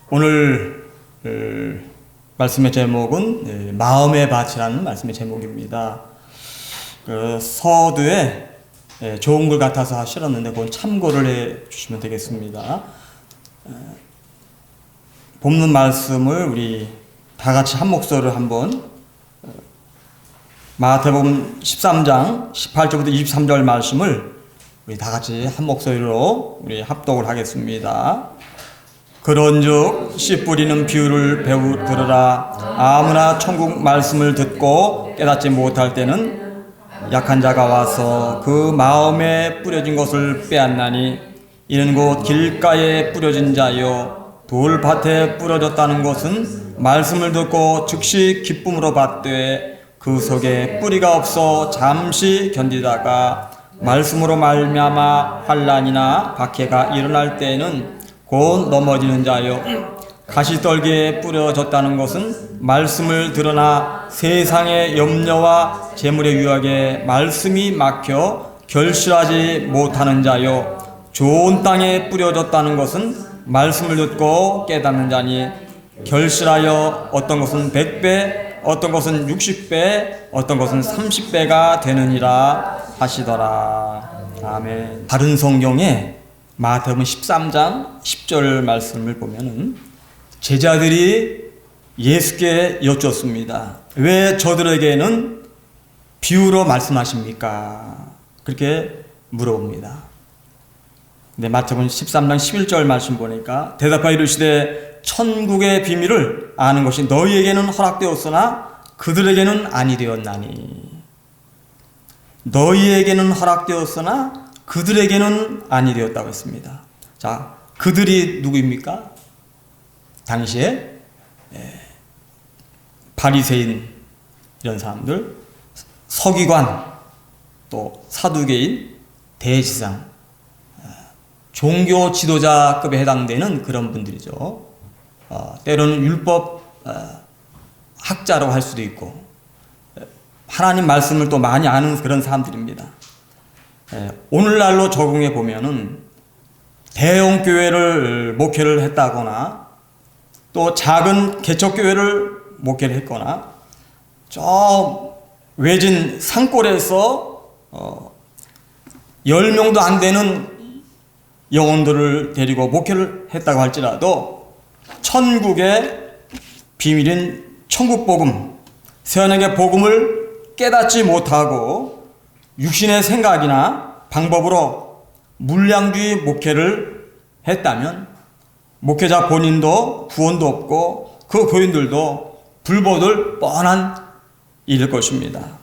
오늘 말씀의 제목은 마음의 밭이라는 말씀의 제목입니다. 서두에 좋은 글 같아서 실었는데 그건 참고를 해 주시면 되겠습니다. 본문 말씀을 우리 다 같이 한 목소리로 한번 마태복음 13장 18절부터 23절 말씀을 우리 다 같이 한 목소리로 우리 합독을 하겠습니다. 그런즉 씨 뿌리는 비유를 들으라. 아무나 천국 말씀을 듣고 깨닫지 못할 때는 약한 자가 와서 그 마음에 뿌려진 것을 빼앗나니 이는 곧 길가에 뿌려진 자요 돌밭에 뿌려졌다는 것은 말씀을 듣고 즉시 기쁨으로 받되 그 속에 뿌리가 없어 잠시 견디다가 말씀으로 말미암아 환난이나 박해가 일어날 때에는 곧 넘어지는 자요 가시떨기에 뿌려졌다는 것은 말씀을 들으나 세상의 염려와 재물의 유혹에 말씀이 막혀 결실하지 못하는 자요 좋은 땅에 뿌려졌다는 것은 말씀을 듣고 깨닫는 자니 결실하여 어떤 것은 100배 어떤 것은 60배 어떤 것은 30배가 되느니라 하시더라. 아멘. 다른 성경에 마태복음 13장 10절 말씀을 보면은 제자들이 예수께 여쭙습니다. 왜 저들에게는 비유로 말씀하십니까? 그렇게 물어봅니다. 근데 마태복음 13장 11절 말씀 보니까 대답하여 이르시되 천국의 비밀을 아는 것이 너희에게는 허락되었으나 그들에게는 아니 되었나니. 너희에게는 허락되었으나 그들에게는 아니 되었다고 했습니다. 자, 그들이 누구입니까? 당시에 바리새인 이런 사람들, 서기관, 또 사두개인, 대지상, 종교 지도자급에 해당되는 그런 분들이죠. 때로는 율법 학자라고 할 수도 있고 하나님 말씀을 또 많이 아는 그런 사람들입니다. 오늘날로 적용해 보면은 대형 교회를 목회를 했다거나 또 작은 개척교회를 목회를 했거나 저 외진 산골에서 10명도 안 되는 영혼들을 데리고 목회를 했다고 할지라도 천국의 비밀인 천국복음, 세상의 복음을 깨닫지 못하고 육신의 생각이나 방법으로 물량주의 목회를 했다면 목회자 본인도 구원도 없고 그 교인들도 불법을 뻔한 일일 것입니다.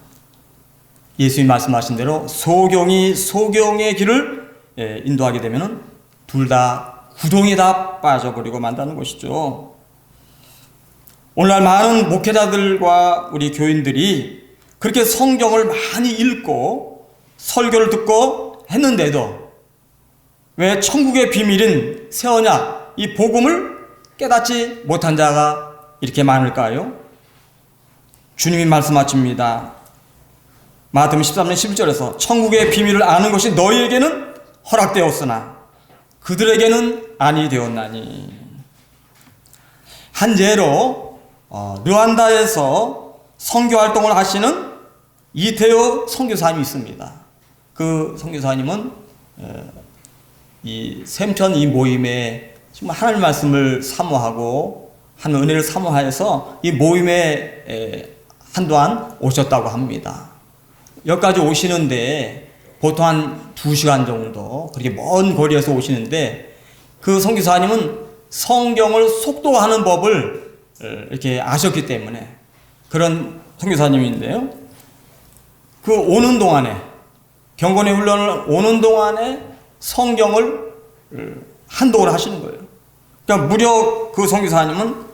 예수님이 말씀하신 대로 소경이 소경의 길을 인도하게 되면 둘 다 구덩이에 다 빠져버리고 만다는 것이죠. 오늘날 많은 목회자들과 우리 교인들이 그렇게 성경을 많이 읽고 설교를 듣고 했는데도 왜 천국의 비밀인 새 언약 이 복음을 깨닫지 못한 자가 이렇게 많을까요? 주님이 말씀하십니다. 마태복음 13장 11절에서 천국의 비밀을 아는 것이 너희에게는 허락되었으나 그들에게는 아니 되었나니. 한 예로 르완다에서 선교활동을 하시는 이태호 선교사님이 있습니다. 그 선교사님은 이 샘천 이 모임에 정말 하나님 말씀을 사모하고 한 은혜를 사모하여서 이 모임에 한동안 오셨다고 합니다. 여기까지 오시는데 보통 한 2시간 정도 그렇게 먼 거리에서 오시는데 그 선교사님은 성경을 속도하는 법을 이렇게 아셨기 때문에 그런 선교사님인데요. 그 오는 동안에 경건의 훈련을 오는 동안에 성경을 한독을 하시는 거예요. 그러니까 무려 그 선교사님은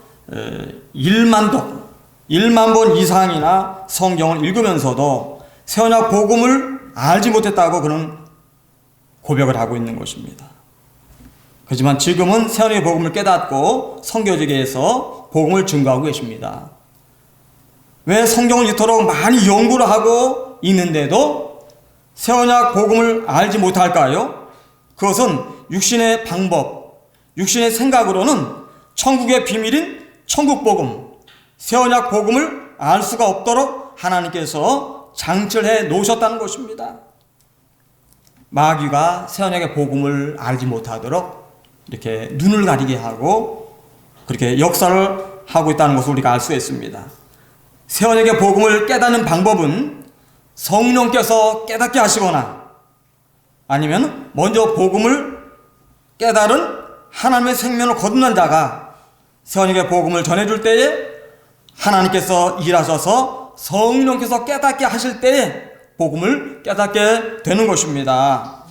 1만 번 이상이나 성경을 읽으면서도 새언약 복음을 알지 못했다고 그는 고백을 하고 있는 것입니다. 하지만 지금은 새언약의 복음을 깨닫고 선교지계에서 복음을 증거하고 계십니다. 왜 성경을 이토록 많이 연구를 하고 있는데도 새언약 복음을 알지 못할까요? 그것은 육신의 방법, 육신의 생각으로는 천국의 비밀인 천국 복음, 새 언약 복음을 알 수가 없도록 하나님께서 장치해 놓으셨다는 것입니다. 마귀가 새 언약의 복음을 알지 못하도록 이렇게 눈을 가리게 하고 그렇게 역사를 하고 있다는 것을 우리가 알 수 있습니다. 새 언약의 복음을 깨닫는 방법은 성령께서 깨닫게 하시거나 아니면 먼저 복음을 깨달은 하나님의 생명을 거듭난 자가 새 언약의 복음을 전해줄 때에 하나님께서 일하셔서 성령께서 깨닫게 하실 때에 복음을 깨닫게 되는 것입니다.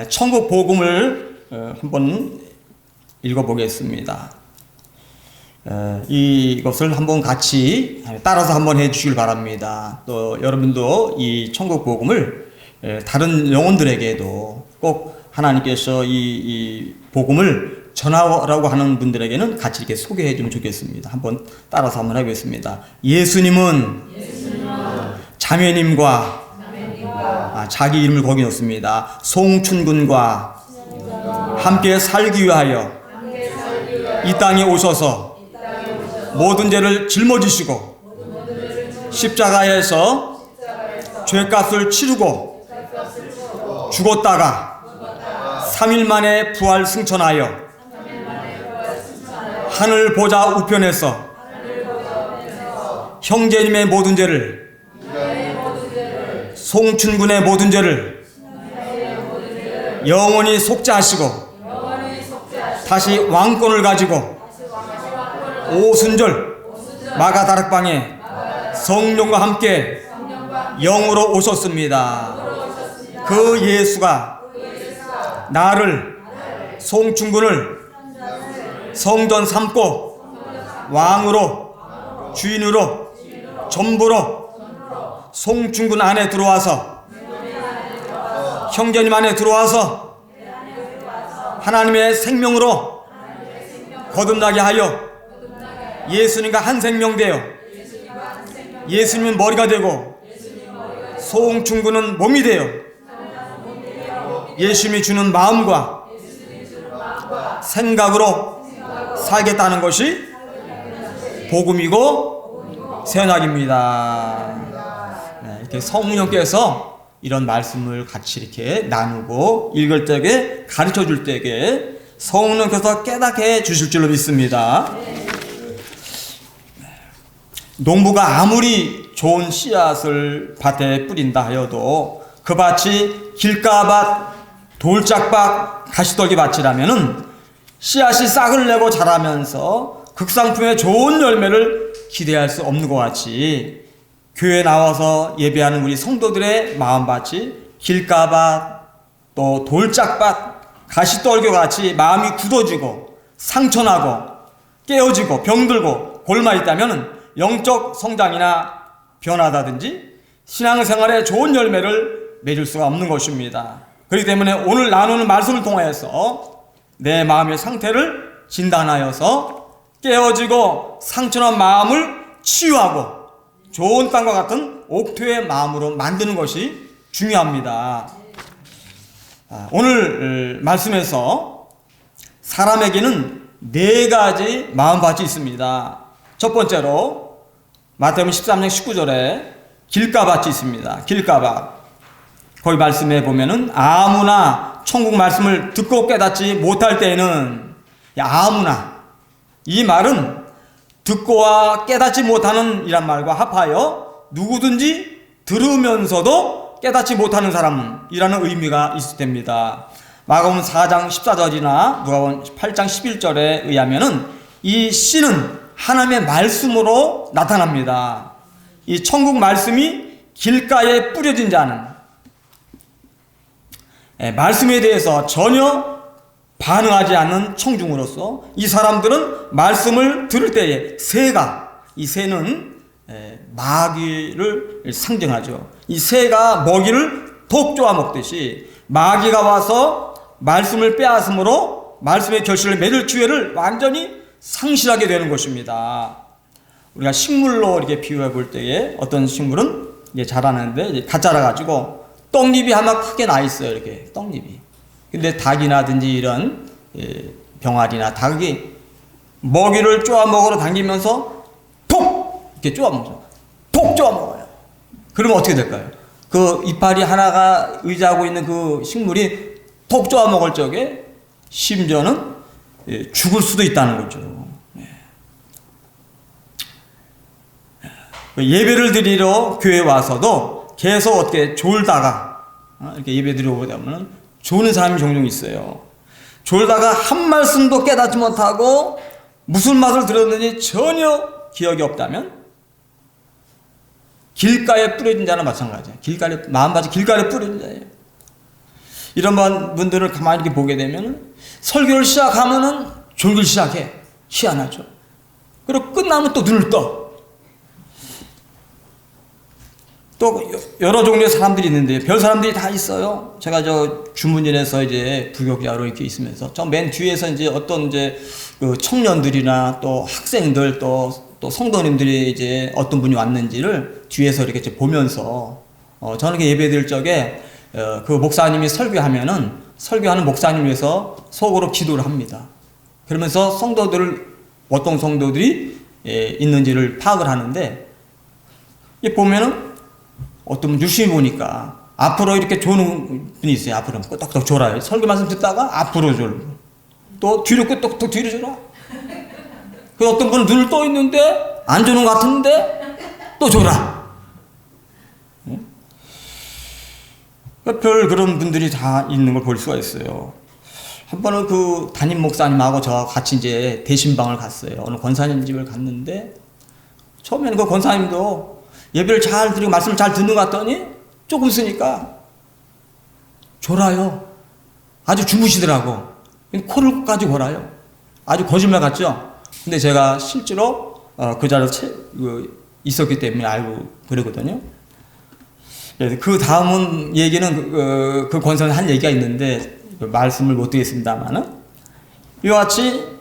천국 복음을 한번 읽어보겠습니다. 이것을 한번 같이 따라서 한번 해주시길 바랍니다. 또 여러분도 이 천국 복음을 다른 영혼들에게도 꼭 하나님께서 이 복음을 전하라고 하는 분들에게는 같이 이렇게 소개해 주면 좋겠습니다. 한번 따라서 한번 해보겠습니다. 예수님은 자매님과 자기 이름을 거기 넣습니다. 송춘군과 함께 살기 위하여 이 땅에 오셔서 모든 죄를 짊어지시고 십자가에서 죄값을 치르고 죽었다가 3일 만에 부활 승천하여 하늘 보좌 우편에서 형제님의 모든 죄를 송춘군의 모든 죄를 영원히 속죄하시고 다시 왕권을 가지고 오순절 마가다락방에 성령과 함께 영으로 오셨습니다. 그 예수가 나를 송충군을 성전 삼고 왕으로 주인으로 전부로 송충군 안에 들어와서 형제님 안에 들어와서 하나님의 생명으로 거듭나게 하여 예수님과 한 생명 되어 예수님은 머리가 되고 송충군은 몸이 되어 예수님이 주는 마음과 생각으로 살겠다는 것이 복음이고 새 언약입니다. 이렇게 성령께서 이런 말씀을 같이 이렇게 나누고 읽을 때에 가르쳐 줄 때에 성령께서 깨닫게 해 주실 줄로 믿습니다. 농부가 아무리 좋은 씨앗을 밭에 뿌린다 하여도 그 밭이 길가밭, 돌짝밭, 가시떨기 밭이라면은 씨앗이 싹을 내고 자라면서 극상품의 좋은 열매를 기대할 수 없는 것 같이 교회에 나와서 예배하는 우리 성도들의 마음밭이 길가밭, 또 돌짝밭, 가시떨기 같이 마음이 굳어지고 상처나고 깨어지고 병들고 골마 있다면 영적 성장이나 변화다든지 신앙생활에 좋은 열매를 맺을 수가 없는 것입니다. 그렇기 때문에 오늘 나누는 말씀을 통하여서 내 마음의 상태를 진단하여서 깨어지고 상처난 마음을 치유하고 좋은 땅과 같은 옥토의 마음으로 만드는 것이 중요합니다. 오늘 말씀에서 사람에게는 4가지 마음밭이 있습니다. 첫 번째로 마태복음 13장 19절에 길가밭이 있습니다. 길가밭. 거기 말씀에 보면은 아무나 천국 말씀을 듣고 깨닫지 못할 때에는 아무나, 이 말은 듣고와 깨닫지 못하는 이란 말과 합하여 누구든지 들으면서도 깨닫지 못하는 사람이라는 의미가 있을 때입니다. 마가복음 4장 14절이나 누가복음 8장 11절에 의하면은 이 씨는 하나님의 말씀으로 나타납니다. 이 천국 말씀이 길가에 뿌려진 자는 말씀에 대해서 전혀 반응하지 않는 청중으로서 이 사람들은 말씀을 들을 때에 새가, 이 새는 마귀를 상징하죠. 이 새가 먹이를 톡 쪼아 먹듯이 마귀가 와서 말씀을 빼앗음으로 말씀의 결실을 맺을 기회를 완전히 상실하게 되는 것입니다. 우리가 식물로 이렇게 비유해 볼 때에 어떤 식물은 이제 자라는데 이제 갓 자라가지고 떡잎이 하나 크게 나 있어요. 이렇게 떡잎이. 근데 닭이나든지 이런 병아리나 닭이 먹이를 쪼아 먹으러 당기면서 톡! 이렇게 쪼아 먹어요. 톡 쪼아 먹어요. 그러면 어떻게 될까요? 그 이파리 하나가 의지하고 있는 그 식물이 톡 쪼아 먹을 적에 심지어는 죽을 수도 있다는 거죠. 예배를 드리러 교회 와서도 계속 어떻게 졸다가 이렇게 예배 드리러 오면 조는 사람이 종종 있어요. 졸다가 한 말씀도 깨닫지 못하고 무슨 말을 들었는지 전혀 기억이 없다면 길가에 뿌려진 자나 마찬가지예요. 마음밭이 길가에 뿌려진 자예요. 이런 분들을 가만히 이렇게 보게 되면 설교를 시작하면은 졸기 시작해. 희한하죠. 그리고 끝나면 또 눈을 떠. 또 여러 종류의 사람들이 있는데 별 사람들이 다 있어요. 제가 저 주문진에서 이제 부교육자로 이렇게 있으면서 저 맨 뒤에서 이제 어떤 이제 그 청년들이나 또 학생들 또 성도님들이 이제 어떤 분이 왔는지를 뒤에서 이렇게 보면서 저는 예배 드릴 적에 그 목사님이 설교하면은 설교하는 목사님 위해서 속으로 기도를 합니다. 그러면서 어떤 성도들이 있는지를 파악을 하는데 이 보면은 어떤 분 유심히 보니까 앞으로 이렇게 조는 분이 있어요. 앞으로 끄떡끄떡 졸아요. 설교 말씀 듣다가 앞으로 졸고 또 뒤로 끄떡끄떡 뒤로 졸아. 그 어떤 분은 눈을 떠 있는데 안 조는 것 같은데 또 졸아. 별 그런 분들이 다 있는 걸 볼 수가 있어요. 한 번은 그 담임 목사님하고 저와 같이 이제 대신방을 갔어요. 어느 권사님 집을 갔는데 처음에는 그 권사님도 예배를 잘 드리고 말씀을 잘 듣는 것 같더니 조금 있으니까 졸아요. 아주 주무시더라고. 코를 까지 골아요. 아주 거짓말 같죠? 근데 제가 실제로 그 자리에 있었기 때문에 알고 그러거든요. 그 다음 얘기는 그 권사님 한 얘기가 있는데 말씀을 못 드리겠습니다만은 이와 같이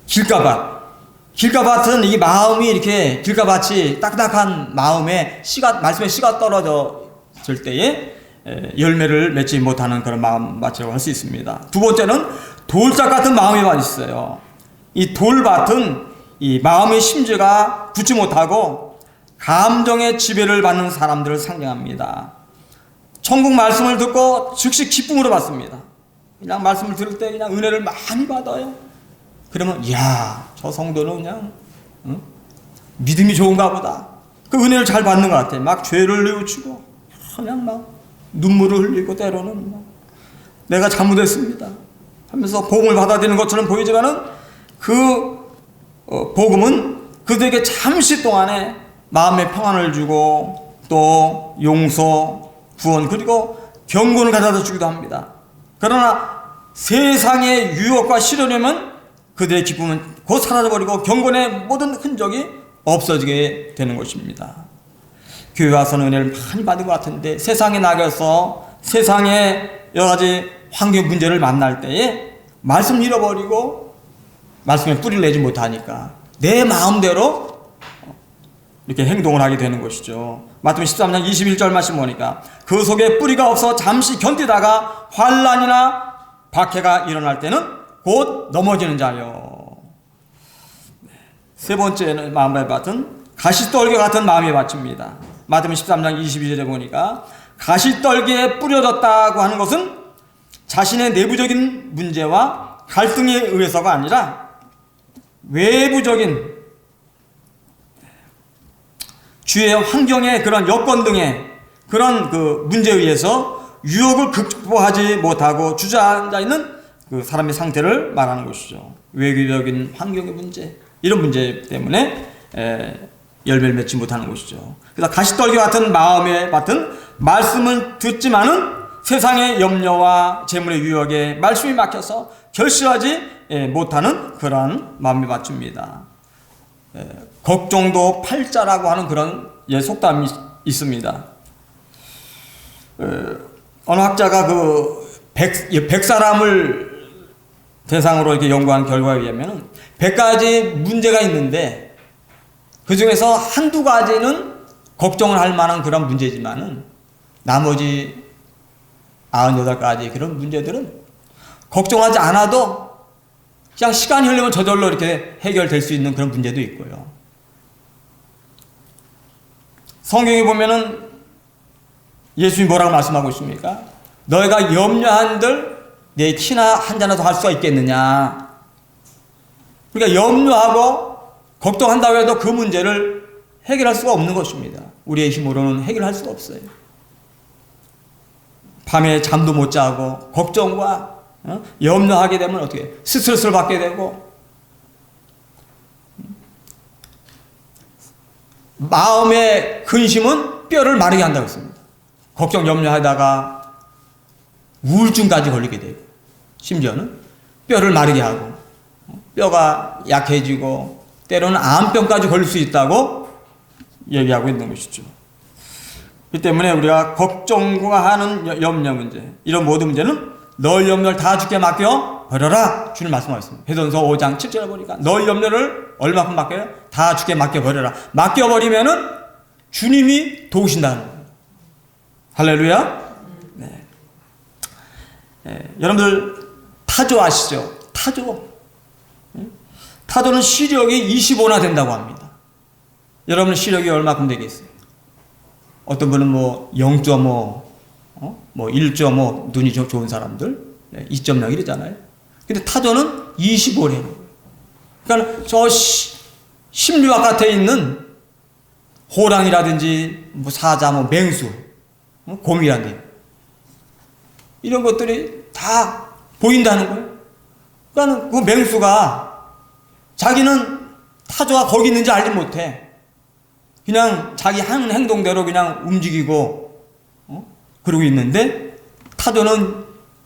길가밭은 이 마음이 이렇게 길가밭이 딱딱한 마음에 말씀에 씨가 떨어졌을 때에 열매를 맺지 못하는 그런 마음밭이라고 할 수 있습니다. 두 번째는 돌짝 같은 마음의 밭이 있어요. 이 돌밭은 이 마음의 심지가 붙지 못하고 감정의 지배를 받는 사람들을 상징합니다. 천국 말씀을 듣고 즉시 기쁨으로 받습니다. 그냥 말씀을 들을 때 그냥 은혜를 많이 받아요. 그러면 이야 저 성도는 그냥 믿음이 좋은가 보다. 그 은혜를 잘 받는 것 같아. 막 죄를 뉘우치고 그냥 막 눈물을 흘리고 때로는 막 내가 잘못했습니다 하면서 복음을 받아들이는 것처럼 보이지만은 그 복음은 그들에게 잠시 동안에 마음의 평안을 주고 또 용서, 구원 그리고 경건을 가져다 주기도 합니다. 그러나 세상의 유혹과 시련이면 그들의 기쁨은 곧 사라져버리고 경건의 모든 흔적이 없어지게 되는 것입니다. 교회 와서는 은혜를 많이 받은 것 같은데 세상에 나가서 세상의 여러 가지 환경 문제를 만날 때에 말씀 잃어버리고 말씀에 뿌리를 내지 못하니까 내 마음대로 이렇게 행동을 하게 되는 것이죠. 마태복음 13장 21절 말씀 보니까 그 속에 뿌리가 없어 잠시 견디다가 환난이나 박해가 일어날 때는 곧 넘어지는 자요. 세 번째는 마음의 밭은 가시떨기 같은 마음의 밭입니다. 마태복음 13장 22절에 보니까 가시떨기에 뿌려졌다고 하는 것은 자신의 내부적인 문제와 갈등에 의해서가 아니라 외부적인 주위의 환경의 그런 여건 등의 그런 그 문제에 의해서 유혹을 극복하지 못하고 주저앉아 있는 그 사람의 상태를 말하는 것이죠. 외부적인 환경의 문제, 이런 문제 때문에 열매를 맺지 못하는 것이죠. 그래서 가시떨기 같은 마음의 밭은 말씀을 듣지만은 세상의 염려와 재물의 유혹에 말씀이 막혀서 결실하지 못하는 그러한 마음의 밭입니다. 걱정도 팔자라고 하는 그런 속담이 있습니다. 어느 학자가 그 100사람을 대상으로 이렇게 연구한 결과에 의하면 100가지 문제가 있는데 그 중에서 한두 가지는 걱정을 할 만한 그런 문제지만은 나머지 98가지 그런 문제들은 걱정하지 않아도 그냥 시간이 흐르면 저절로 이렇게 해결될 수 있는 그런 문제도 있고요. 성경에 보면은 예수님이 뭐라고 말씀하고 있습니까? 너희가 염려한들 내 티나 한 잔이라도 할 수가 있겠느냐. 그러니까 염려하고 걱정한다고 해도 그 문제를 해결할 수가 없는 것입니다. 우리의 힘으로는 해결할 수가 없어요. 밤에 잠도 못 자고 걱정과 염려하게 되면 어떻게 스트레스를 받게 되고 마음의 근심은 뼈를 마르게 한다고 했습니다. 걱정 염려하다가 우울증까지 걸리게 되고 심지어는 뼈를 마르게 하고 뼈가 약해지고 때로는 암병까지 걸릴 수 있다고 얘기하고 있는 것이죠. 이 때문에 우리가 걱정과 하는 염려 문제, 이런 모든 문제는 너희 염려를 다 주께 맡겨 버려라. 주님 말씀하셨습니다. 베드로전서 5장 7절에 보니까 너희 염려를 얼마큼 맡겨요? 다 주께 맡겨 버려라. 맡겨 버리면은 주님이 도우신다는 거예요. 할렐루야. 네. 네. 여러분들 타조 아시죠? 타조. 타조는 시력이 25나 된다고 합니다. 여러분 시력이 얼마큼 되겠어요? 어떤 분은 뭐 0.5, 뭐 1.5 눈이 좋은 사람들 2.0 이러잖아요. 근데 타조는 25래요. 그러니까 저 심리 바깥에 있는 호랑이라든지 뭐 사자, 뭐 맹수, 곰이라든지 이런 것들이 다 보인다는 거예요. 그러니까 그 맹수가 자기는 타조가 거기 있는지 알지 못해. 그냥 자기 하는 행동대로 그냥 움직이고 그러고 있는데 타조는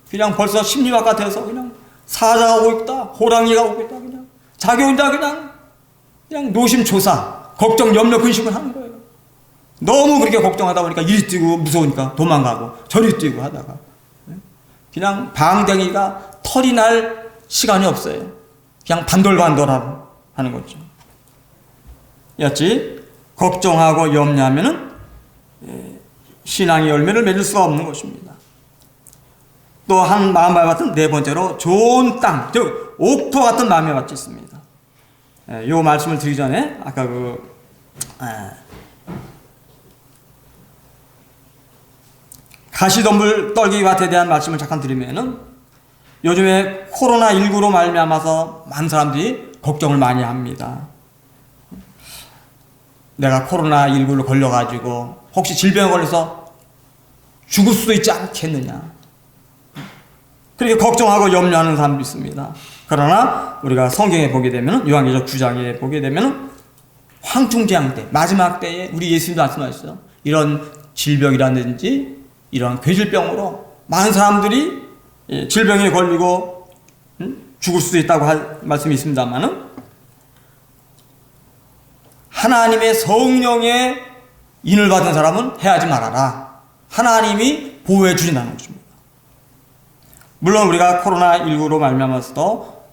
그냥 벌써 심리 바깥에서 그냥 사자가 오고 있다, 호랑이가 오고 있다, 그냥 자기 혼자 그냥 노심초사, 걱정, 염려, 근심을 하는 거예요. 너무 그렇게 걱정하다 보니까 이리 뛰고 무서우니까 도망가고 저리 뛰고 하다가 그냥 방댕이가 털이 날 시간이 없어요. 그냥 반돌반돌하는 거죠. 였지. 걱정하고 염려하면은 신앙의 열매를 맺을 수가 없는 것입니다. 또 한 마음과 같은 네 번째로 좋은 땅, 즉 옥토 같은 마음의 밭이 있습니다. 이 말씀을 드리기 전에 아까 가시덤불 떨기 밭에 대한 말씀을 잠깐 드리면은 요즘에 코로나19로 말미암아서 많은 사람들이 걱정을 많이 합니다. 내가 코로나19로 걸려가지고 혹시 질병에 걸려서 죽을 수도 있지 않겠느냐. 그렇게 걱정하고 염려하는 사람도 있습니다. 그러나 우리가 성경에 보게 되면 요한계시록 9장에 보게 되면 황충재앙 때, 마지막 때에 우리 예수님도 말씀하셨어요. 이런 질병이라든지 이런 괴질병으로 많은 사람들이 질병에 걸리고 죽을 수도 있다고 할 말씀이 있습니다만은 하나님의 성령의 인을 받은 사람은 해하지 말아라. 하나님이 보호해 주신다는 것입니다. 물론 우리가 코로나19로 말미암아서도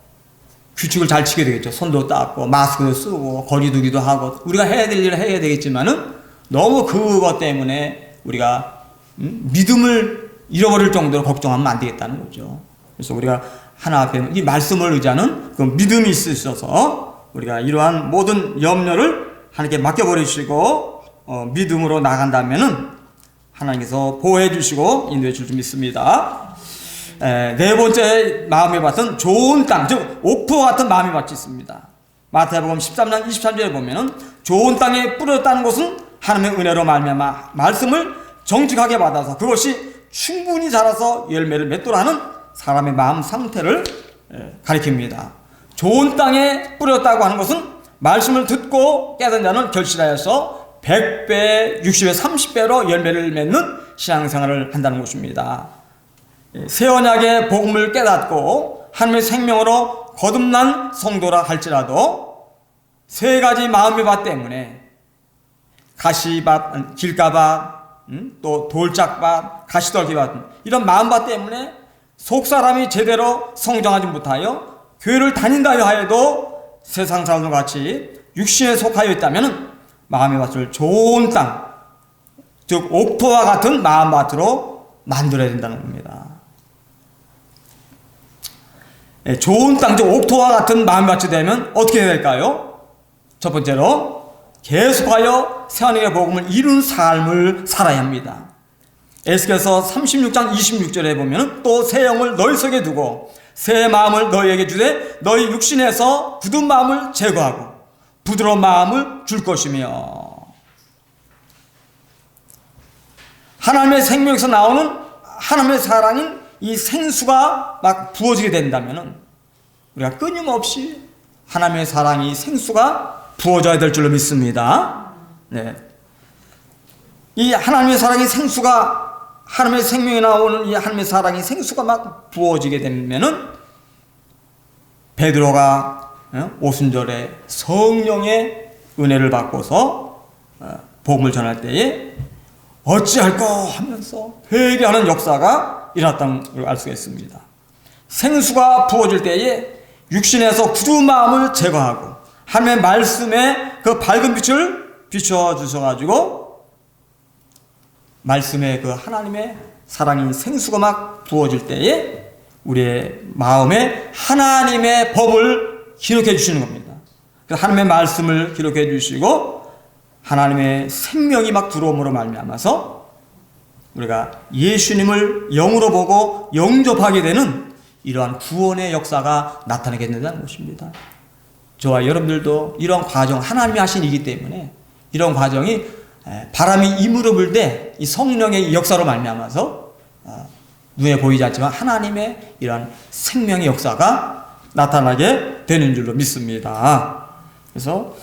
규칙을 잘 지켜야 되겠죠. 손도 닦고 마스크도 쓰고 거리 두기도 하고 우리가 해야 될 일을 해야 되겠지만은 너무 그것 때문에 우리가 믿음을 잃어버릴 정도로 걱정하면 안 되겠다는 거죠. 그래서 우리가 하나 앞에 이 말씀을 의지하는 그 믿음이 있으셔서 우리가 이러한 모든 염려를 하나님께 맡겨버리시고 믿음으로 나간다면은 하나님께서 보호해 주시고 인도해 줄 줄 믿습니다. 네 번째 마음의 밭은 좋은 땅, 즉 옥토 같은 마음의 밭이 있습니다. 마태복음 13장 23절에 보면은 좋은 땅에 뿌렸다는 것은 하나님의 은혜로 말미암아 말씀을 정직하게 받아서 그것이 충분히 자라서 열매를 맺도록 하는 사람의 마음 상태를 가리킵니다. 좋은 땅에 뿌렸다고 하는 것은 말씀을 듣고 깨닫는 자는 결실하여서 100배, 60배, 30배로 열매를 맺는 신앙생활을 한다는 것입니다. 새 언약의 복음을 깨닫고 하나님의 생명으로 거듭난 성도라 할지라도 세 가지 마음의 밭 때문에 가시밭, 길가밭, 또 돌짝밭, 가시떨기밭 이런 마음밭 때문에 속사람이 제대로 성장하지 못하여 교회를 다닌다 하여도 세상 사람들과 같이 육신에 속하여 있다면 마음의 밭을 좋은 땅, 즉 옥토와 같은 마음밭으로 만들어야 된다는 겁니다. 좋은 땅, 즉 옥토와 같은 마음밭이 되면 어떻게 해야 될까요? 첫 번째로 계속하여 새 언약의 복음을 이룬 삶을 살아야 합니다. 에스겔서 36장 26절에 보면 또 새 영을 너희 속에 두고 새 마음을 너희에게 주되 너희 육신에서 굳은 마음을 제거하고 부드러운 마음을 줄 것이며, 하나님의 생명에서 나오는 하나님의 사랑인 이 생수가 막 부어지게 된다면 우리가 끊임없이 하나님의 사랑이 생수가 부어져야 될 줄로 믿습니다. 네. 이 하나님의 사랑이 생수가, 하나님의 생명에 나오는 이 하나님의 사랑이 생수가 막 부어지게 되면은 베드로가 오순절에 성령의 은혜를 받고서 복음을 전할 때에 어찌할까 하면서 회개하는 역사가 일어났다는 걸 알 수가 있습니다. 생수가 부어질 때에 육신에서 굳은 마음을 제거하고 하나님의 말씀에 그 밝은 빛을 비춰주셔가지고 말씀에 그 하나님의 사랑인 생수가 막 부어질 때에 우리의 마음에 하나님의 법을 기록해 주시는 겁니다. 그래서 하나님의 말씀을 기록해 주시고 하나님의 생명이 막 들어옴으로 말미암아서 우리가 예수님을 영으로 보고 영접하게 되는 이러한 구원의 역사가 나타나게 된다는 것입니다. 저와 여러분들도 이런 과정, 하나님이 하신 일이기 때문에 이런 과정이 바람이 이물어 불 때 이 성령의 역사로 말미암아서 눈에 보이지 않지만 하나님의 이러한 생명의 역사가 나타나게 되는 줄로 믿습니다. 그래서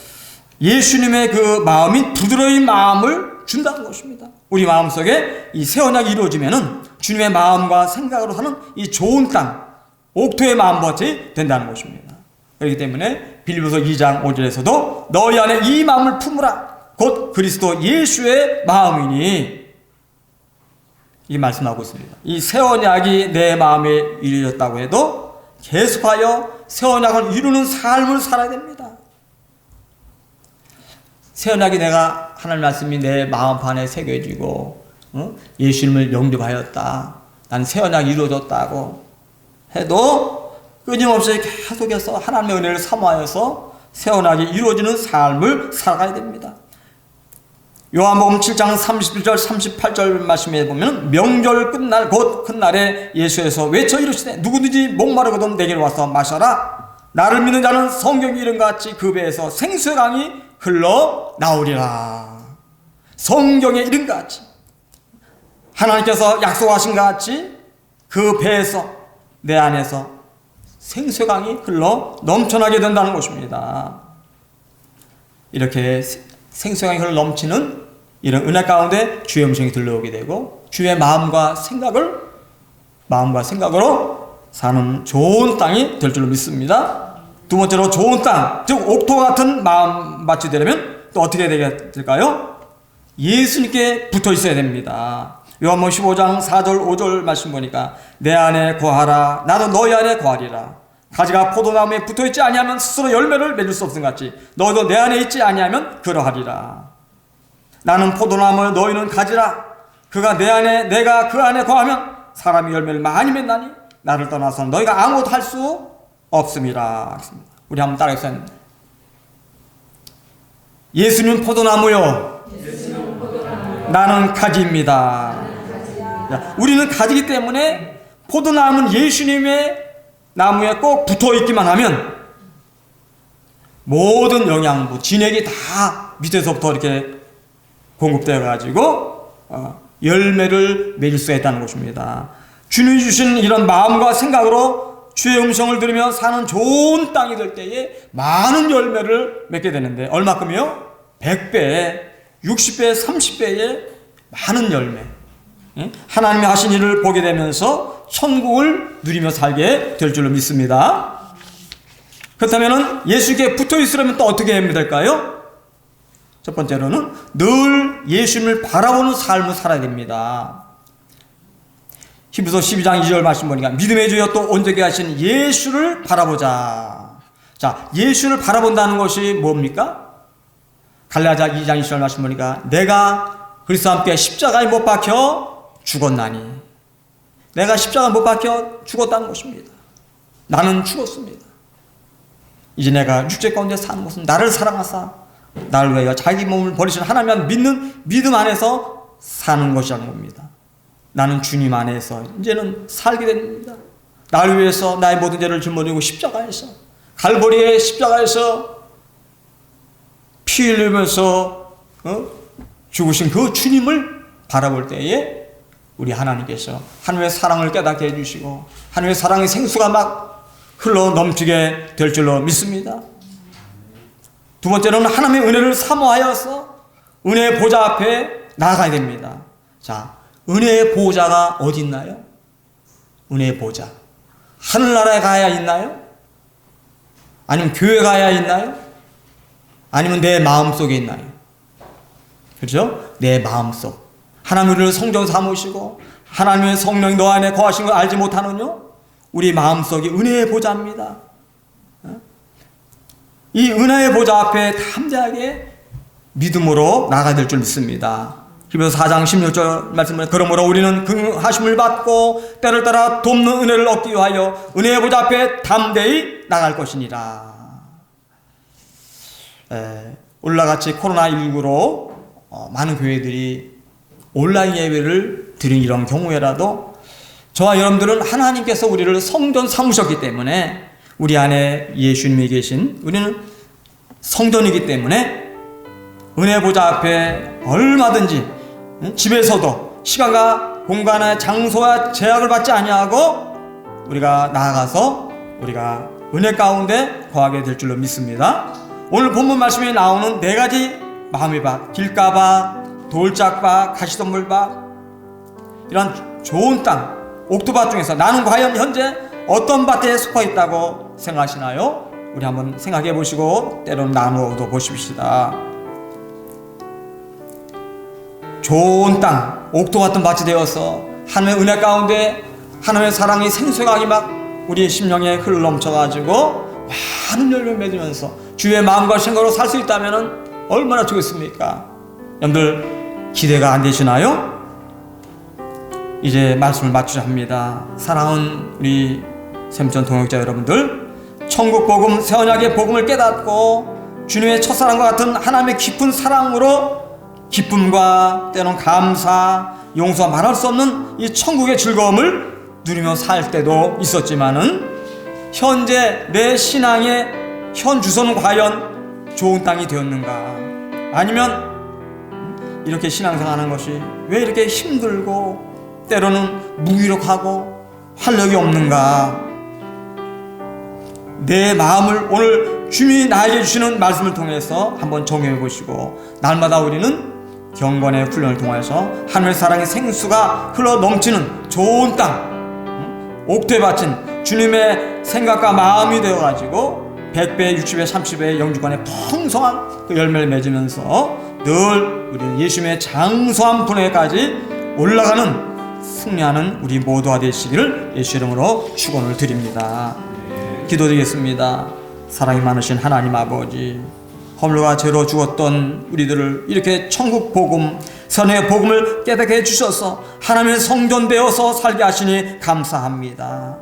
예수님의 그 마음이 부드러운 마음을 준다는 것입니다. 우리 마음속에 이 새 언약이 이루어지면은 주님의 마음과 생각으로 하는 이 좋은 땅, 옥토의 마음밭이 된다는 것입니다. 그렇기 때문에 빌립보서 2장 5절에서도 너희 안에 이 마음을 품으라 곧 그리스도 예수의 마음이니 이 말씀하고 있습니다. 이 새 언약이 내 마음에 이루어졌다고 해도 계속하여 새 언약을 이루는 삶을 살아야 됩니다. 새 언약이 내가 하나님 말씀이 내 마음판에 새겨지고 예수님을 영접하였다, 난 새 언약이 이루어졌다고 해도 끊임없이 계속해서 하나님의 은혜를 사모하여서 새 언약이 이루어지는 삶을 살아가야 됩니다. 요한복음 7장 31절 38절 말씀에 보면 명절 끝날 곧 큰 날에 예수께서 외쳐 이르시되 누구든지 목마르거든 내게로 와서 마셔라. 나를 믿는 자는 성경 이름과 같이 그 배에서 생수의 강이 흘러 나오리라. 성경의 이름과 같이 하나님께서 약속하신 것 같이 그 배에서 내 안에서 생수의 강이 흘러 넘쳐나게 된다는 것입니다. 이렇게 생수의 강이 흘러 넘치는 이런 은혜 가운데 주의 음성이 들려오게 되고 주의 마음과 생각으로 사는 좋은 땅이 될 줄로 믿습니다. 두 번째로 좋은 땅, 즉 옥토 같은 마음밭이 되려면 또 어떻게 될까요? 예수님께 붙어 있어야 됩니다. 요한복음 15장 4절 5절 말씀 보니까 내 안에 거하라 나도 너희 안에 거하리라. 가지가 포도나무에 붙어있지 아니하면 스스로 열매를 맺을 수 없음 같이 너희도 내 안에 있지 아니하면 그러하리라. 나는 포도나무 너희는 가지라. 그가 내 안에 내가 그 안에 거하면 사람이 열매를 많이 맺나니 나를 떠나서 너희가 아무것도 할 수 없음이라. 우리 한번 따라해보세요. 예수님 포도나무요, 나는 가지입니다. 우리는 가지기 때문에 포도나무는 예수님의 나무에 꼭 붙어있기만 하면 모든 영양분, 진액이 다 밑에서부터 이렇게 공급되어 가지고 열매를 맺을 수가 있다는 것입니다. 주님이 주신 이런 마음과 생각으로 주의 음성을 들으며 사는 좋은 땅이 될 때에 많은 열매를 맺게 되는데 얼마큼이요? 100배, 60배, 30배의 많은 열매, 하나님이 하신 일을 보게 되면서 천국을 누리며 살게 될 줄로 믿습니다. 그렇다면 예수께 붙어 있으려면 또 어떻게 하면 될까요? 첫 번째로는 늘 예수님을 바라보는 삶을 살아야 됩니다. 히브리서 12장 2절 말씀 보니까 믿음의 주여 또 온전케 하신 예수를 바라보자. 자, 예수를 바라본다는 것이 뭡니까? 갈라디아 2장 20절 말씀 보니까 내가 그리스도와 함께 십자가에 못 박혀 죽었나니, 내가 십자가에 못 박혀 죽었다는 것입니다. 나는 죽었습니다. 이제 내가 육체 가운데 사는 것은 나를 사랑하사 나를 위하여 자기 몸을 버리신 하나님을 믿는 믿음 안에서 사는 것이라는 겁니다. 나는 주님 안에서 이제는 살게 됩니다. 나를 위해서 나의 모든 죄를 짊어지고 십자가에서, 갈보리의 십자가에서 피 흘리면서 죽으신 그 주님을 바라볼 때에 우리 하나님께서 하나님의 사랑을 깨닫게 해주시고 하나님의 사랑의 생수가 막 흘러 넘치게 될 줄로 믿습니다. 두 번째는 하나님의 은혜를 사모하여서 은혜의 보좌 앞에 나아가야 됩니다. 자, 은혜의 보좌가 어디 있나요? 은혜의 보좌. 하늘나라에 가야 있나요? 아니면 교회 가야 있나요? 아니면 내 마음속에 있나요? 그렇죠? 내 마음속. 하나님의 우리를 성전 삼으시고 하나님의 성령이 너 안에 거하신 걸 알지 못하느냐? 우리 마음속이 은혜의 보좌입니다. 이 은혜의 보좌 앞에 담대하게 믿음으로 나가야 될 줄 믿습니다. 히브리서 4장 16절 말씀을 그러므로 우리는 그 하심을 받고 때를 따라 돕는 은혜를 얻기 위하여 은혜의 보좌 앞에 담대히 나갈 것이니라. 올라같이 코로나19로 많은 교회들이 온라인 예배를 드린 이런 경우에라도 저와 여러분들은 하나님께서 우리를 성전 삼으셨기 때문에 우리 안에 예수님이 계신 우리는 성전이기 때문에 은혜 보좌 앞에 얼마든지 집에서도 시간과 공간의 장소와 제약을 받지 아니하고 우리가 나아가서 우리가 은혜 가운데 거하게 될 줄로 믿습니다. 오늘 본문 말씀에 나오는 네 가지 마음의 밭, 길가밭, 돌짝밭, 가시덤불밭, 이런 좋은 땅, 옥토밭 중에서 나는 과연 현재 어떤 밭에 속해 있다고 생각하시나요? 우리 한번 생각해 보시고 때로는 나누어도 보십시다. 좋은 땅, 옥토 같은 밭이 되어서 하나님의 은혜 가운데 하나님의 사랑이 생수강이 막 우리의 심령에 흘러넘쳐가지고 많은 열매를 맺으면서 주의 마음과 생각으로 살 수 있다면 얼마나 좋겠습니까? 여러분들 기대가 안 되시나요? 이제 말씀을 마치자 합니다. 사랑하는 우리 샘전 동역자 여러분들, 천국 복음, 새 언약의 복음을 깨닫고 주님의 첫사랑과 같은 하나님의 깊은 사랑으로 기쁨과 때론 감사, 용서와 말할 수 없는 이 천국의 즐거움을 누리며 살 때도 있었지만은 현재 내 신앙의 현 주소는 과연 좋은 땅이 되었는가? 아니면 이렇게 신앙생활하는 것이 왜 이렇게 힘들고 때로는 무기력하고 활력이 없는가? 내 마음을 오늘 주님이 나에게 주시는 말씀을 통해서 한번 정해해 보시고 날마다 우리는 경건의 훈련을 통해서 하늘의 사랑의 생수가 흘러 넘치는 좋은 땅, 옥토에 바친 주님의 생각과 마음이 되어가지고 100배, 60배, 30배의 영주권의 풍성한 그 열매를 맺으면서 늘 우리는 예수님의 장수한 분에까지 올라가는 승리하는 우리 모두가 되시기를 예수 이름으로 축원을 드립니다. 기도드리겠습니다. 사랑이 많으신 하나님 아버지, 허물과 죄로 죽었던 우리들을 이렇게 천국 복음, 선의 복음을 깨닫게 해주셔서 하나님의 성전 되어서 살게 하시니 감사합니다.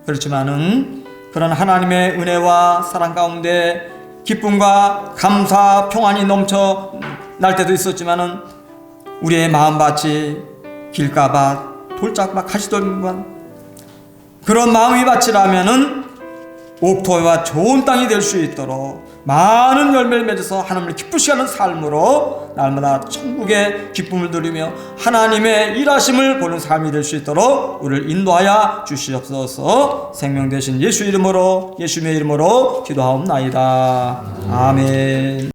그렇지만은 그런 하나님의 은혜와 사랑 가운데 기쁨과 감사, 평안이 넘쳐 날 때도 있었지만은 우리의 마음밭이 길가밭, 돌짝밭, 가시덤밭, 그런 마음이 밭이라면은 옥토와 좋은 땅이 될 수 있도록 많은 열매를 맺어서 하나님을 기쁘시게 하는 삶으로 날마다 천국의 기쁨을 누리며 하나님의 일하심을 보는 삶이 될 수 있도록 우리를 인도하여 주시옵소서. 생명 되신 예수 이름으로, 예수님의 이름으로 기도하옵나이다. 아멘.